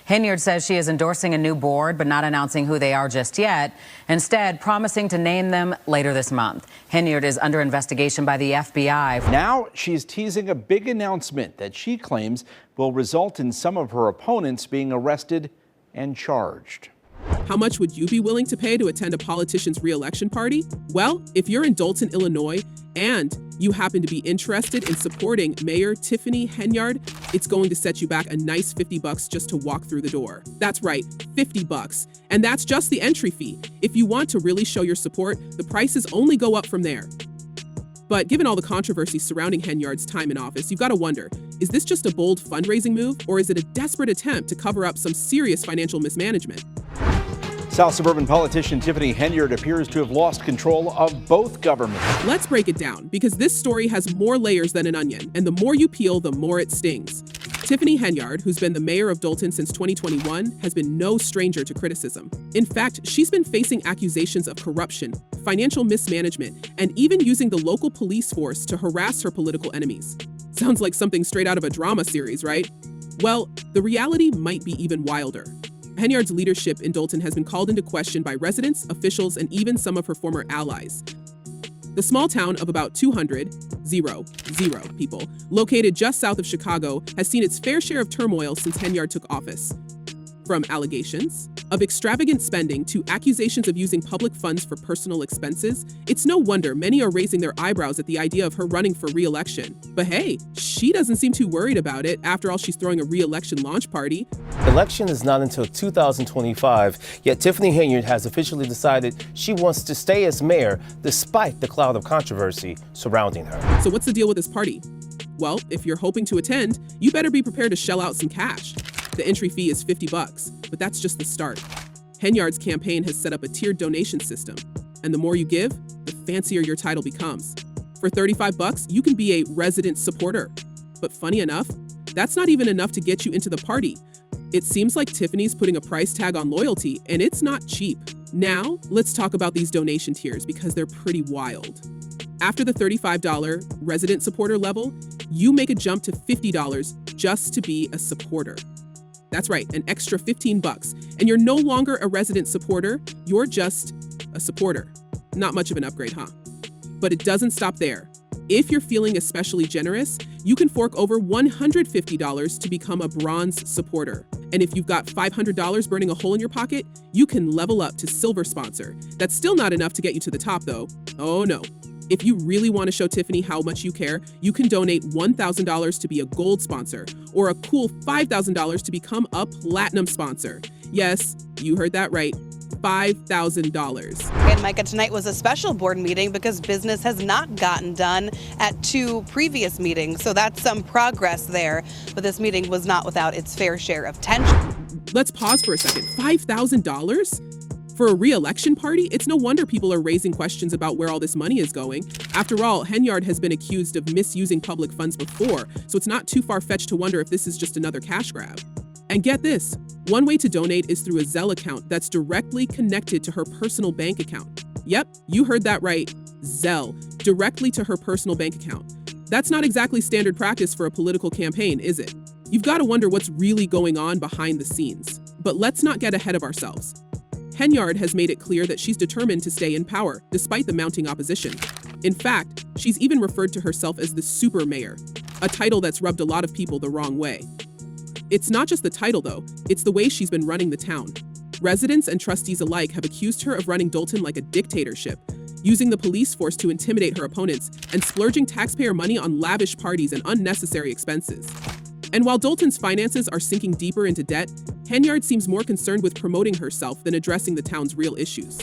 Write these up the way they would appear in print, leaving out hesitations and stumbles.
Henyard says she is endorsing a new board, but not announcing who they are just yet, instead promising to name them later this month. Henyard is under investigation by the FBI. Now she's teasing a big announcement that she claims will result in some of her opponents being arrested and charged. How much would you be willing to pay to attend a politician's re-election party? Well, if you're in Dolton, Illinois, and you happen to be interested in supporting Mayor Tiffany Henyard, it's going to set you back a nice $50 just to walk through the door. That's right, $50. And that's just the entry fee. If you want to really show your support, the prices only go up from there. But given all the controversy surrounding Henyard's time in office, you've got to wonder, is this just a bold fundraising move, or is it a desperate attempt to cover up some serious financial mismanagement? South suburban politician Tiffany Henyard appears to have lost control of both governments. Let's break it down, because this story has more layers than an onion, and the more you peel, the more it stings. Tiffany Henyard, who's been the mayor of Dolton since 2021, has been no stranger to criticism. In fact, she's been facing accusations of corruption, financial mismanagement, and even using the local police force to harass her political enemies. Sounds like something straight out of a drama series, right? Well, the reality might be even wilder. Henyard's leadership in Dolton has been called into question by residents, officials, and even some of her former allies. The small town of about 200 people, located just south of Chicago, has seen its fair share of turmoil since Henyard took office. From allegations of extravagant spending to accusations of using public funds for personal expenses, it's no wonder many are raising their eyebrows at the idea of her running for re-election. But hey, she doesn't seem too worried about it. After all, she's throwing a re-election launch party. The election is not until 2025, yet Tiffany Henyard has officially decided she wants to stay as mayor despite the cloud of controversy surrounding her. So what's the deal with this party? Well, if you're hoping to attend, you better be prepared to shell out some cash. The entry fee is $50, but that's just the start. Henyard's campaign has set up a tiered donation system, and the more you give, the fancier your title becomes. For $35, you can be a resident supporter. But funny enough, that's not even enough to get you into the party. It seems like Tiffany's putting a price tag on loyalty, and it's not cheap. Now, let's talk about these donation tiers because they're pretty wild. After the $35 resident supporter level, you make a jump to $50 just to be a supporter. That's right, an extra $15. And you're no longer a resident supporter, you're just a supporter. Not much of an upgrade, huh? But it doesn't stop there. If you're feeling especially generous, you can fork over $150 to become a bronze supporter. And if you've got $500 burning a hole in your pocket, you can level up to silver sponsor. That's still not enough to get you to the top, though. Oh no. If you really want to show Tiffany how much you care, you can donate $1,000 to be a gold sponsor, or a cool $5,000 to become a platinum sponsor. Yes, you heard that right. $5,000. And Micah, tonight was a special board meeting because business has not gotten done at two previous meetings. So that's some progress there. But this meeting was not without its fair share of tension. Let's pause for a second. $5,000? For a re-election party? It's no wonder people are raising questions about where all this money is going. After all, Henyard has been accused of misusing public funds before, so it's not too far-fetched to wonder if this is just another cash grab. And get this, one way to donate is through a Zelle account that's directly connected to her personal bank account. Yep, you heard that right, Zelle, directly to her personal bank account. That's not exactly standard practice for a political campaign, is it? You've got to wonder what's really going on behind the scenes. But let's not get ahead of ourselves. Henyard has made it clear that she's determined to stay in power, despite the mounting opposition. In fact, she's even referred to herself as the super mayor, a title that's rubbed a lot of people the wrong way. It's not just the title, though, it's the way she's been running the town. Residents and trustees alike have accused her of running Dolton like a dictatorship, using the police force to intimidate her opponents, and splurging taxpayer money on lavish parties and unnecessary expenses. And while Dolton's finances are sinking deeper into debt, Henyard seems more concerned with promoting herself than addressing the town's real issues.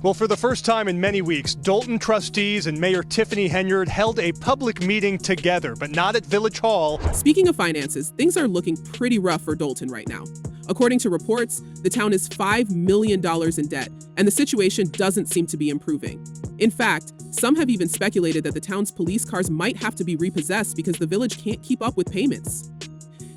Well, for the first time in many weeks, Dolton trustees and Mayor Tiffany Henyard held a public meeting together, but not at Village Hall. Speaking of finances, things are looking pretty rough for Dolton right now. According to reports, the town is $5 million in debt, and the situation doesn't seem to be improving. In fact, some have even speculated that the town's police cars might have to be repossessed because the village can't keep up with payments.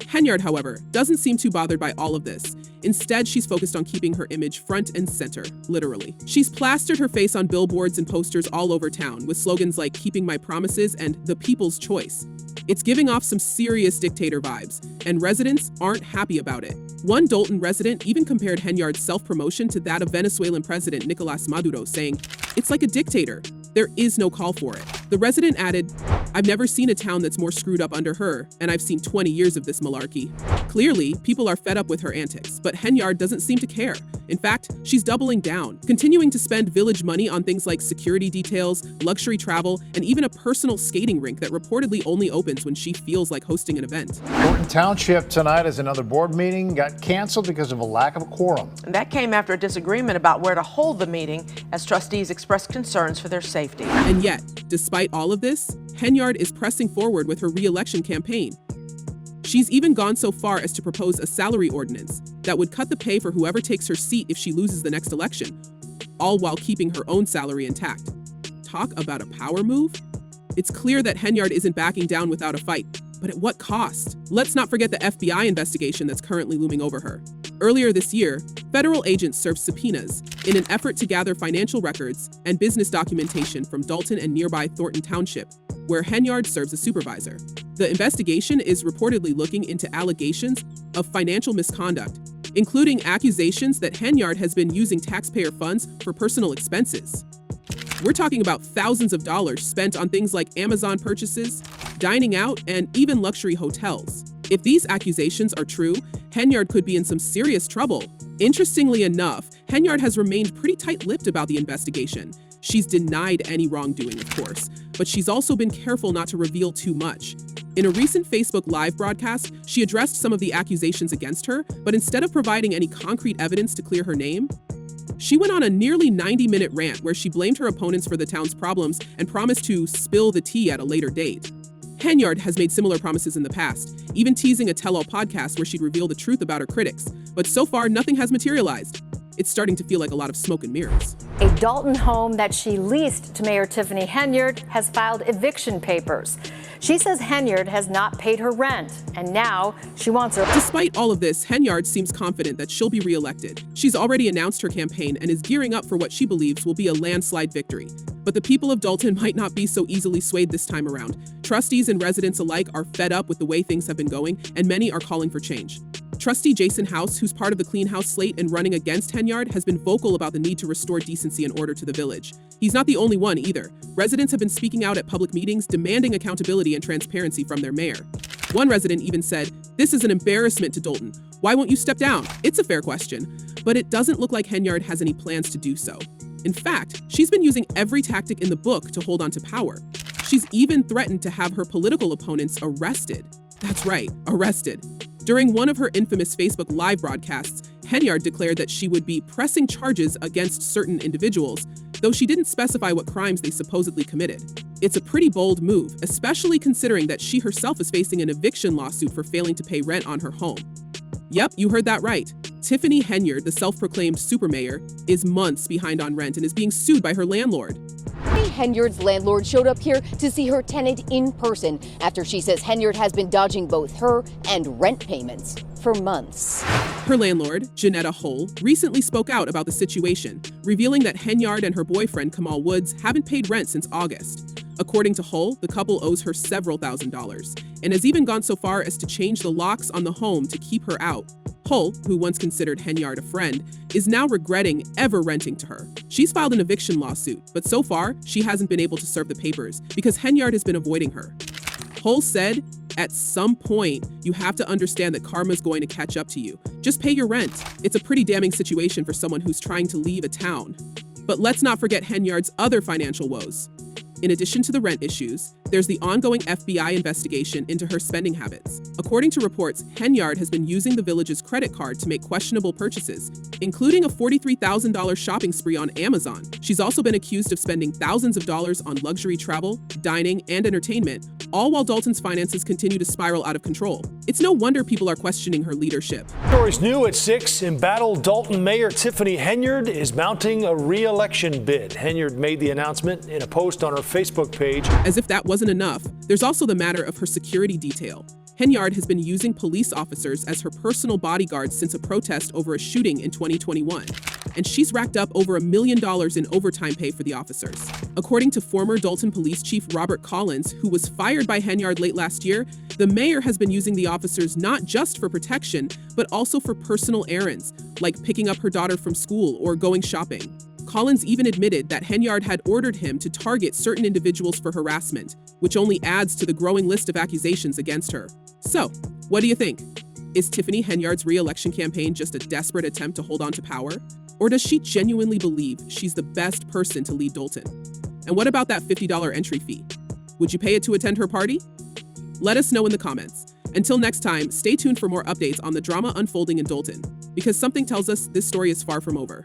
Henyard, however, doesn't seem too bothered by all of this. Instead, she's focused on keeping her image front and center, literally. She's plastered her face on billboards and posters all over town with slogans like "Keeping My Promises" and "The People's Choice." It's giving off some serious dictator vibes, and residents aren't happy about it. One Dolton resident even compared Henyard's self-promotion to that of Venezuelan President Nicolas Maduro, saying, "It's like a dictator. There is no call for it." The resident added, "I've never seen a town that's more screwed up under her, and I've seen 20 years of this malarkey." Clearly, people are fed up with her antics, but Henyard doesn't seem to care. In fact, she's doubling down, continuing to spend village money on things like security details, luxury travel, and even a personal skating rink that reportedly only opens when she feels like hosting an event. Dolton Township tonight as another board meeting got canceled because of a lack of a quorum. And that came after a disagreement about where to hold the meeting as trustees expressed concerns for their safety. And yet, despite all of this, Henyard is pressing forward with her re-election campaign. She's even gone so far as to propose a salary ordinance that would cut the pay for whoever takes her seat if she loses the next election, all while keeping her own salary intact. Talk about a power move? It's clear that Henyard isn't backing down without a fight, but at what cost? Let's not forget the FBI investigation that's currently looming over her. Earlier this year, federal agents served subpoenas in an effort to gather financial records and business documentation from Dolton and nearby Thornton Township, where Henyard serves as supervisor. The investigation is reportedly looking into allegations of financial misconduct, including accusations that Henyard has been using taxpayer funds for personal expenses. We're talking about thousands of dollars spent on things like Amazon purchases, dining out, and even luxury hotels. If these accusations are true, Henyard could be in some serious trouble. Interestingly enough, Henyard has remained pretty tight-lipped about the investigation. She's denied any wrongdoing, of course, but she's also been careful not to reveal too much. In a recent Facebook Live broadcast, she addressed some of the accusations against her, but instead of providing any concrete evidence to clear her name, she went on a nearly 90-minute rant where she blamed her opponents for the town's problems and promised to spill the tea at a later date. Henyard has made similar promises in the past, even teasing a tell-all podcast where she'd reveal the truth about her critics. But so far, nothing has materialized. It's starting to feel like a lot of smoke and mirrors. A Dolton home that she leased to Mayor Tiffany Henyard has filed eviction papers. She says Henyard has not paid her rent, and now she wants her. Despite all of this, Henyard seems confident that she'll be reelected. She's already announced her campaign and is gearing up for what she believes will be a landslide victory. But the people of Dolton might not be so easily swayed this time around. Trustees and residents alike are fed up with the way things have been going, and many are calling for change. Trustee Jason House, who's part of the Clean House slate and running against Henyard, has been vocal about the need to restore decency and order to the village. He's not the only one either. Residents have been speaking out at public meetings, demanding accountability and transparency from their mayor. One resident even said, "This is an embarrassment to Dolton. Why won't you step down?" It's a fair question, but it doesn't look like Henyard has any plans to do so. In fact, she's been using every tactic in the book to hold on to power. She's even threatened to have her political opponents arrested. That's right, arrested. During one of her infamous Facebook Live broadcasts, Henyard declared that she would be pressing charges against certain individuals, though she didn't specify what crimes they supposedly committed. It's a pretty bold move, especially considering that she herself is facing an eviction lawsuit for failing to pay rent on her home. Yep, you heard that right. Tiffany Henyard, the self-proclaimed super mayor, is months behind on rent and is being sued by her landlord. Henyard's landlord showed up here to see her tenant in person after she says Henyard has been dodging both her and rent payments for months. Her landlord, Janetta Hull, recently spoke out about the situation, revealing that Henyard and her boyfriend, Kamal Woods, haven't paid rent since August. According to Hull, the couple owes her several $1,000s and has even gone so far as to change the locks on the home to keep her out. Hull, who once considered Henyard a friend, is now regretting ever renting to her. She's filed an eviction lawsuit, but so far, she hasn't been able to serve the papers because Henyard has been avoiding her. Hull said, "At some point, you have to understand that karma's going to catch up to you. Just pay your rent." It's a pretty damning situation for someone who's trying to leave a town. But let's not forget Henyard's other financial woes. In addition to the rent issues, there's the ongoing FBI investigation into her spending habits. According to reports, Henyard has been using the village's credit card to make questionable purchases, including a $43,000 shopping spree on Amazon. She's also been accused of spending thousands of dollars on luxury travel, dining, and entertainment, all while Dolton's finances continue to spiral out of control. It's no wonder people are questioning her leadership. Stories new at 6. Embattled Dolton Mayor Tiffany Henyard is mounting a re-election bid. Henyard made the announcement in a post on her Facebook page. As if that wasn't enough, there's also the matter of her security detail. Henyard has been using police officers as her personal bodyguards since a protest over a shooting in 2021. and she's racked up over $1 million in overtime pay for the officers. According to former Dolton Police Chief Robert Collins, who was fired by Henyard late last year, the mayor has been using the officers not just for protection, but also for personal errands, like picking up her daughter from school or going shopping. Collins even admitted that Henyard had ordered him to target certain individuals for harassment, which only adds to the growing list of accusations against her. So, what do you think? Is Tiffany Henyard's re-election campaign just a desperate attempt to hold on to power? Or does she genuinely believe she's the best person to lead Dolton? And what about that $50 entry fee? Would you pay it to attend her party? Let us know in the comments. Until next time, stay tuned for more updates on the drama unfolding in Dolton, because something tells us this story is far from over.